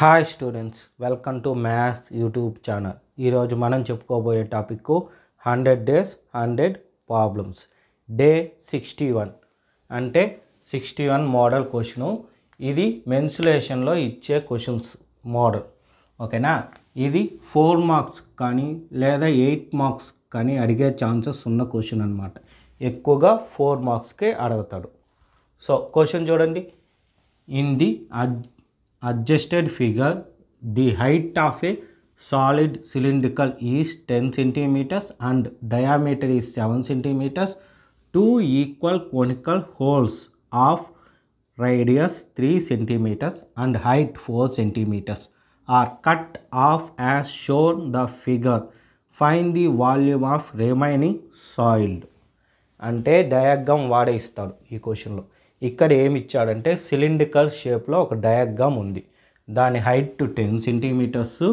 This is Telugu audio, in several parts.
Hi students, welcome to maths YouTube channel. ఈరోజు మనం చెప్పుకోబోయే టాపిక్ 100 days 100 ప్రాబ్లమ్స్. డే 61 అంటే 61 మోడల్ క్వశ్చను. ఇది మెన్సులేషన్లో ఇచ్చే క్వశ్చన్స్ మోడల్. ఓకేనా? ఇది 4 మార్క్స్ కానీ లేదా 8 మార్క్స్ కానీ అడిగే ఛాన్సెస్ ఉన్న క్వశ్చన్ అనమాట. ఎక్కువగా 4 మార్క్స్కే అడుగుతాడు. సో క్వశ్చన్ చూడండి. In the adjusted figure, the height of a solid cylindrical is 10 centimeters and diameter is 7 centimeters. Two equal conical holes of radius 3 centimeters and height 4 centimeters are cut off as shown the figure. Find the volume of remaining soiled. అంటే డయాగ్రామ్ వాడే ఇస్తాడు ఈ క్వశ్చన్లో. ఇక్కడ ఏమి ఇచ్చాడంటే సిలిండ్రికల్ షేప్లో ఒక డయాగ్రామ్ ఉంది. దాని హైట్ 10 సెంటీమీటర్స్,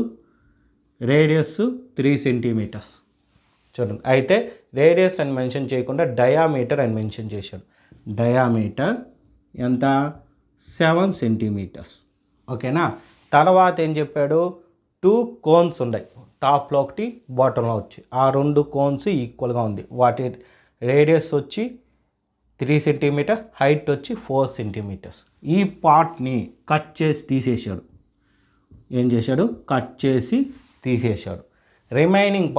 రేడియస్ 3 సెంటీమీటర్స్. చూడండి, అయితే రేడియస్ అని మెన్షన్ చేయకుండా డయామీటర్ అని మెన్షన్ చేశాడు. డయామీటర్ ఎంత? 7 సెంటీమీటర్స్. ఓకేనా? తర్వాత ఏం చెప్పాడు? 2 కోన్స్ ఉన్నాయి, టాప్లో ఒకటి బాటంలో వచ్చి. ఆ 2 కోన్స్ ఈక్వల్గా ఉంది. వాటి రేడియస్ వచ్చి 3 సెంటీమీటర్స్, హైట్ వచ్చి 4 సెంటీమీటర్స్. ఈ పార్ట్ని కట్ చేసి తీసేశాడు. ఏం చేశాడు? కట్ చేసి తీసేశాడు. రిమైనింగ్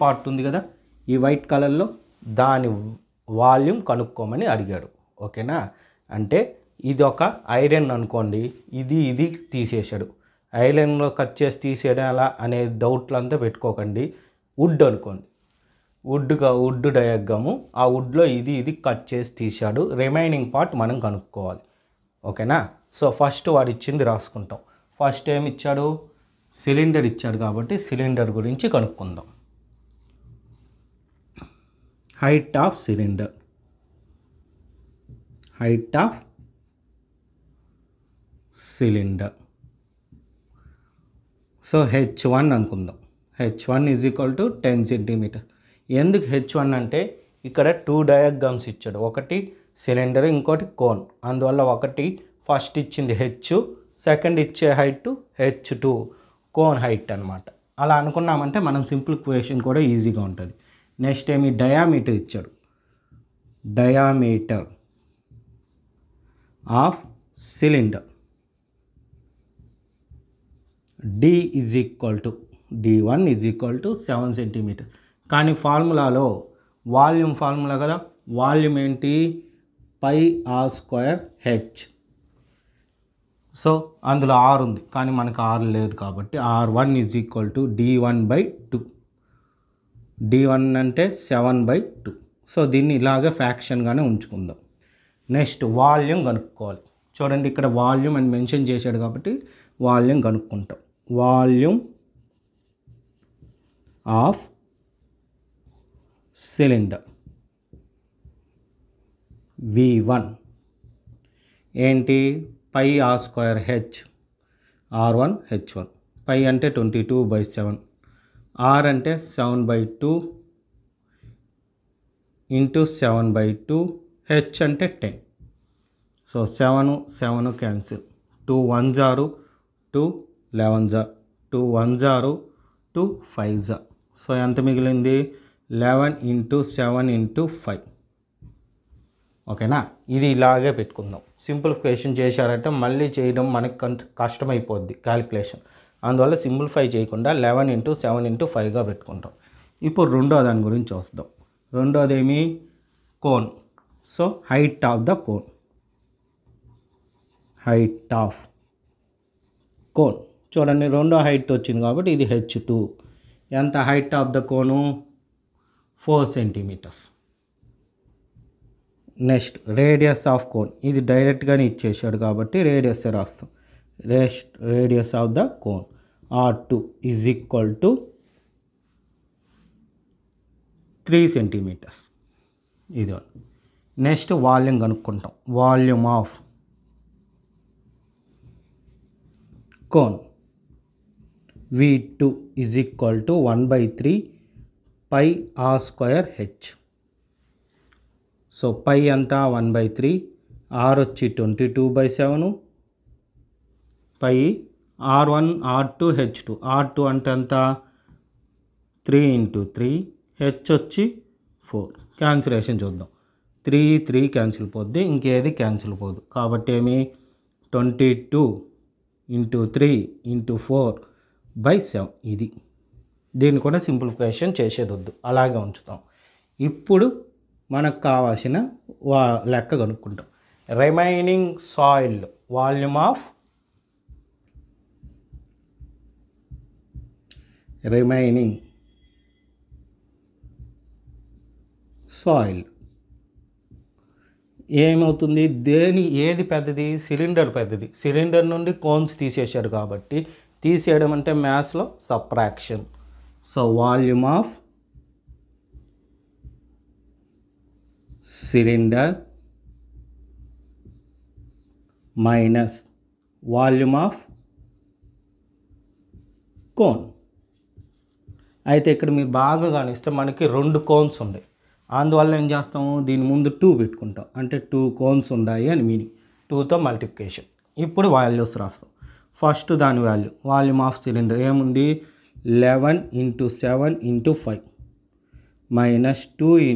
పార్ట్ ఉంది కదా ఈ వైట్ కలర్లో, దాని వాల్యూమ్ కనుక్కోమని అడిగాడు. ఓకేనా? అంటే ఇది ఒక ఐరన్ అనుకోండి, ఇది తీసేశాడు. ఐరన్లో కట్ చేసి తీసేయడం ఎలా అనే డౌట్లంతా పెట్టుకోకండి. వుడ్ అనుకోండి, వుడ్ డయాగ్రాము. ఆ వుడ్లో ఇది కట్ చేసి తీశాడు. రిమైనింగ్ పార్ట్ మనం కనుక్కోవాలి. ఓకేనా? సో ఫస్ట్ వాడు ఇచ్చింది రాసుకుంటాం. ఫస్ట్ ఏమి ఇచ్చాడు? సిలిండర్ ఇచ్చాడు కాబట్టి సిలిండర్ గురించి కనుక్కుందాం. Height of cylinder, so H1 అనుకుందాం. H1 is equal to 10 centimetre. ఎందుకు H1 అంటే ఇక్కడ 2 డయాగ్రామ్స్ ఇచ్చాడు. ఒకటి సిలిండర్, ఇంకోటి కోన్. అందువల్ల ఒకటి ఫస్ట్ ఇచ్చింది H, సెకండ్ ఇచ్చే హైట్ H2, కోన్ హైట్ అనమాట. అలా అనుకున్నామంటే మనం సింప్లిఫికేషన్ కూడా ఈజీగా ఉంటుంది. నెక్స్ట్ ఏమి? డయామీటర్ ఇచ్చాడు. Diameter of cylinder D1 is equal to 7 centimetre. కానీ ఫార్ములాలో వాల్యూమ్ ఫార్ములా కదా, వాల్యూమ్ ఏంటి? πr²h. సో అందులో R ఉంది కానీ మనకు R లేదు కాబట్టి R1 is equal to D1/2. D1 అంటే 7/2. సో దీన్ని ఇలాగే ఫ్యాక్షన్గానే ఉంచుకుందాం. నెక్స్ట్ వాల్యూమ్ కనుక్కోవాలి. చూడండి, ఇక్కడ వాల్యూమ్ అని మెన్షన్ చేశాడు కాబట్టి వాల్యూమ్ కనుక్కుంటాం. వాల్యూమ్ ఆఫ్ సిలిండర్ V1 ఏంటి? πr²h. R1 H1. π అంటే 22/7, R అంటే 7/2 ఇంటూ 7/2, H అంటే 10. So 7 cancel. 2 1s are 2, 11s are 2 1s are 2, 5s are. So ఎంత మిగిలింది? 11 ఇంటూ 7 ఇంటూ 5. ఓకేనా? ఇది ఇలాగే పెట్టుకుందాం. సింప్లిఫికేషన్ చేశారంటే మళ్ళీ చేయడం మనకు కష్టమైపోద్ది క్యాలిక్యులేషన్. అందువల్ల సింప్లిఫై చేయకుండా 11 ఇంటూ 7 ఇంటూ 5గా పెట్టుకుంటాం. ఇప్పుడు రెండో దాని గురించి వస్తాం. రెండోది ఏమి? Cone. So height of the cone. చూడండి, రెండో హైట్ వచ్చింది కాబట్టి ఇది H2. ఎంత height of the cone? 4 centimetres. Next radius of cone. ఇది డైరెక్ట్గానే ఇచ్చేసాడు కాబట్టి రేడియస్ రాస్తాం. Radius of the cone R2 is equal to 3 centimetres. ఇది. నెక్స్ట్ వాల్యూమ్ కనుక్కుంటాం. Volume of cone V2 is equal to 1/3 πr²h. So pi అంతా 1/3, R వచ్చి 22/7, పై R1 R2 H2. R2 అంటే ఎంత 3 × 3, H వచ్చి 4. క్యాన్సిలేషన్ చూద్దాం. 3 క్యాన్సిల్ పోద్ది, ఇంకేది క్యాన్సిల్ పోదు. కాబట్టి ఏమి 22 × 3 × 4/7. ఇది దీన్ని కూడా సింప్లిఫికేషన్ చేసేది వద్దు, అలాగే ఉంచుతాం. ఇప్పుడు మనకు కావాల్సిన లెక్క కనుక్కుంటాం. Remaining soil volume of remaining soil ఏమవుతుంది, ఏది పెద్దది, సిలిండర్ పెద్దది. సిలిండర్ నుండి కోన్స్ తీసేశాడు కాబట్టి, తీసేయడం అంటే మ్యాథ్స్లో subtraction. So volume of cylinder minus volume of cone. అయితే ఇక్కడ మీరు బాగా గమనిస్తే మనకి 2 కోన్స్ ఉన్నాయి. అందువల్ల ఏం చేస్తాము, దీని ముందు 2 పెట్టుకుంటాం. అంటే 2 కోన్స్ ఉన్నాయి అని మీనింగ్. 2తో మల్టిప్లికేషన్. ఇప్పుడు వాల్యూస్ రాస్తాం. ఫస్ట్ దాని వాల్యూమ్ ఆఫ్ సిలిండర్ ఏముంది, 11 × 7 × 5 మైనస్ 2 ×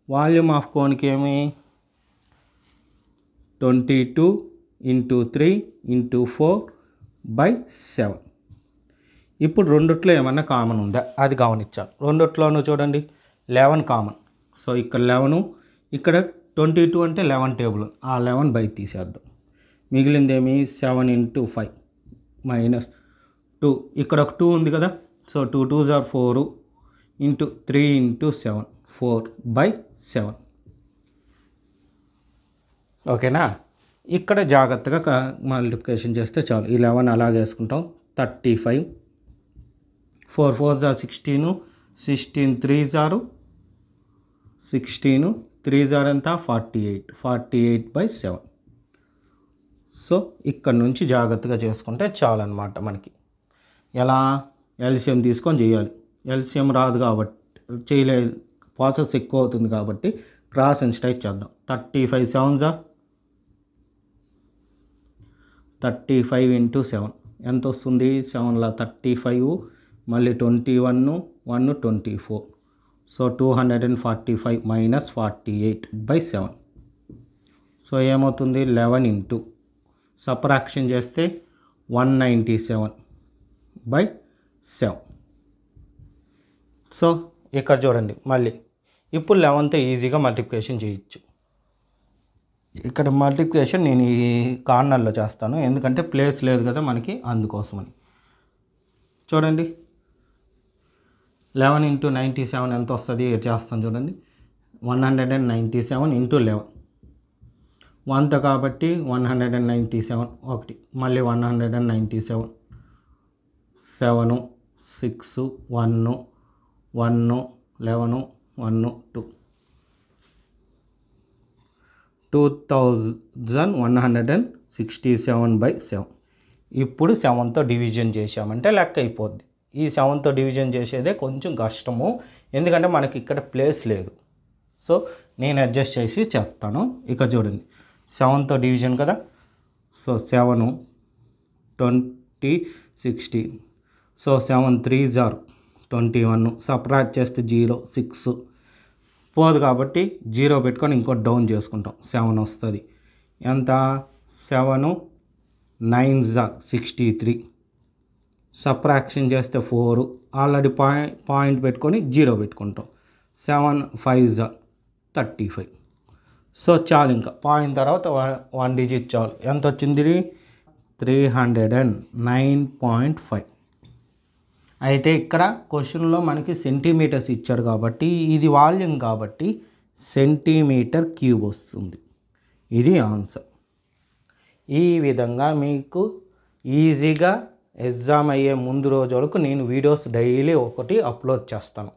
వాల్యూమ్ ఆఫ్ కోన్కి ఏమి 22 × 3 × 4/7. ఇప్పుడు రెండిట్లో ఏమన్నా కామన్ ఉందా అది గమనించాలి. రెండిట్లోనూ చూడండి 11 కామన్. సో ఇక్కడ 11, ఇక్కడ 22 అంటే 11 టేబుల్. ఆ 11 బయట తీసేద్దాం. మిగిలింది ఏమి 7 × 5 మైనస్ 2. ఇక్కడ ఒక 2 ఉంది కదా. So 2 2s are 4 × 3 × 7 4/7. ఓకేనా. ఇక్కడ జాగ్రత్తగా మల్టిప్లికేషన్ చేస్తే చాలు. 11 అలాగే వేసుకుంటాం. 35, 4 4s are 16, 16 3s are 16, 3s are ఎంత 48, 48/7. సో ఇక్కడ నుంచి జాగ్రత్తగా చేసుకుంటే చాలన్నమాట. మనకి ఎలా ఎల్సిఎం తీసుకొని చేయాలి. ఎల్సిఎం రాదు కాబట్టి చేయలేదు, ప్రాసెస్ ఎక్కువ అవుతుంది కాబట్టి క్రాస్ అండ్ స్ట్రైట్ చేద్దాం. 35 7s are 35 × 7 ఎంత వస్తుంది, 7ల 35 మళ్ళీ 21 1 24. So 245 minus 48/7. సో ఏమవుతుంది 11 × సబ్ట్రాక్షన్ చేస్తే 197/7. సో ఇక్కడ చూడండి మళ్ళీ ఇప్పుడు 11తో ఈజీగా మల్టిప్లికేషన్ చేయొచ్చు. ఇక్కడ మల్టిప్లికేషన్ నేను ఈ కార్నర్లో చేస్తాను, ఎందుకంటే ప్లేస్ లేదు కదా మనకి, అందుకోసమని. చూడండి 11 × 97 ఎంత వస్తుంది చేస్తాను చూడండి. 197 × 11 1తో కాబట్టి 197 ఒకటి, మళ్ళీ 197 7 6 1 1 11 1 2 2167/7. ఇప్పుడు 7తో డివిజన్ చేసామంటే లెక్క అయిపోద్ది. ఈ 7తో డివిజన్ చేసేదే కొంచెం కష్టము, ఎందుకంటే మనకి ఇక్కడ ప్లేస్ లేదు. సో నేను అడ్జస్ట్ చేసి చెప్తాను. ఇక్కడ చూడండి 7తో డివిజన్ కదా. So 7 20 16. So 7 3s are 21. Subtract చేస్తే 0 6 పోదు కాబట్టి 0 పెట్టుకొని ఇంకో డౌన్ చేసుకుంటాం. 7 వస్తుంది. ఎంత 7 9s are 63. సబ్ట్రాక్షన్ చేస్తే 4, ఆల్రెడీ పాయింట్ పెట్టుకొని 0 పెట్టుకుంటాం. 7 5s are 35. సో చాలు, ఇంకా పాయింట్ తర్వాత 1 డిజిట్ చాలు. ఎంత వచ్చింది 309.5. అయితే ఇక్కడ క్వశ్చన్లో మనకి సెంటీమీటర్స్ ఇచ్చాడు కాబట్టి ఇది వాల్యూమ్ కాబట్టి సెంటీమీటర్ క్యూబ్ వస్తుంది. ఇది ఆన్సర్. ఈ విధంగా మీకు ఈజీగా ఎగ్జామ్ అయ్యే ముందు రోజు వరకు నేను వీడియోస్ డైలీ ఒకటి అప్లోడ్ చేస్తాను.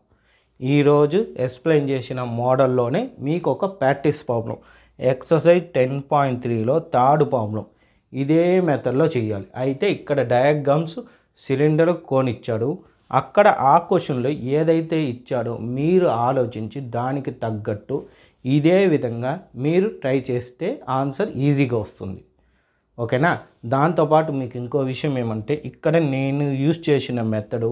ఈరోజు ఎక్స్ప్లెయిన్ చేసిన మోడల్లోనే మీకు ఒక ప్రాక్టీస్ ప్రాబ్లం, ఎక్సర్సైజ్ 10.3లో థర్డ్ ప్రాబ్లం ఇదే మెథడ్లో చేయాలి. అయితే ఇక్కడ డయాగ్రామ్స్ సిలిండర్ కోనిచ్చాడు, అక్కడ ఆ క్వశ్చన్లో ఏదైతే ఇచ్చాడో మీరు ఆలోచించి దానికి తగ్గట్టు ఇదే విధంగా మీరు ట్రై చేస్తే ఆన్సర్ ఈజీగా వస్తుంది. ఓకేనా. దాంతోపాటు మీకు ఇంకో విషయం ఏమంటే ఇక్కడ నేను యూజ్ చేసిన మెథడు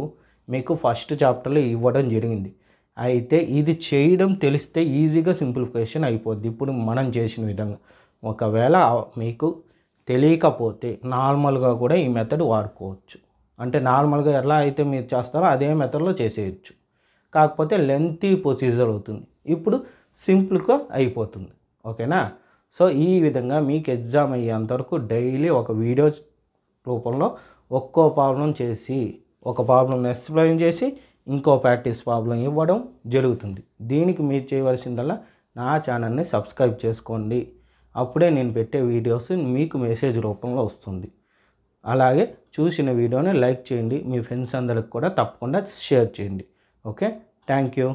మీకు ఫస్ట్ చాప్టర్లో ఇవ్వడం జరిగింది. అయితే ఇది చేయడం తెలిస్తే ఈజీగా సింప్లిఫికేషన్ అయిపోద్ది ఇప్పుడు మనం చేసిన విధంగా. ఒకవేళ మీకు తెలియకపోతే నార్మల్గా కూడా ఈ మెథడ్ వాడుకోవచ్చు. అంటే నార్మల్గా ఎలా అయితే మీరు చేస్తారో అదే మెథడ్లో చేసేయచ్చు. కాకపోతే లెంతీ ప్రొసీజర్ అవుతుంది. ఇప్పుడు సింపుల్గా అయిపోతుంది. ఓకేనా. సో ఈ విధంగా మీకు ఎగ్జామ్ అయ్యేంతవరకు డైలీ ఒక వీడియో రూపంలో ఒక్కో ప్రాబ్లం చేసి ఒక ప్రాబ్లం ఎక్స్ప్లెయిన్ చేసి ఇంకో ప్రాక్టీస్ ప్రాబ్లం ఇవ్వడం జరుగుతుంది. దీనికి మీరు చేయవలసిందల్లా నా ఛానల్ని సబ్స్క్రైబ్ చేసుకోండి. అప్పుడే నేను పెట్టే వీడియోస్ మీకు మెసేజ్ రూపంలో వస్తుంది. అలాగే చూసిన వీడియోని లైక్ చేయండి. మీ ఫ్రెండ్స్ అందరికి కూడా తప్పకుండా షేర్ చేయండి. Okay, thank you.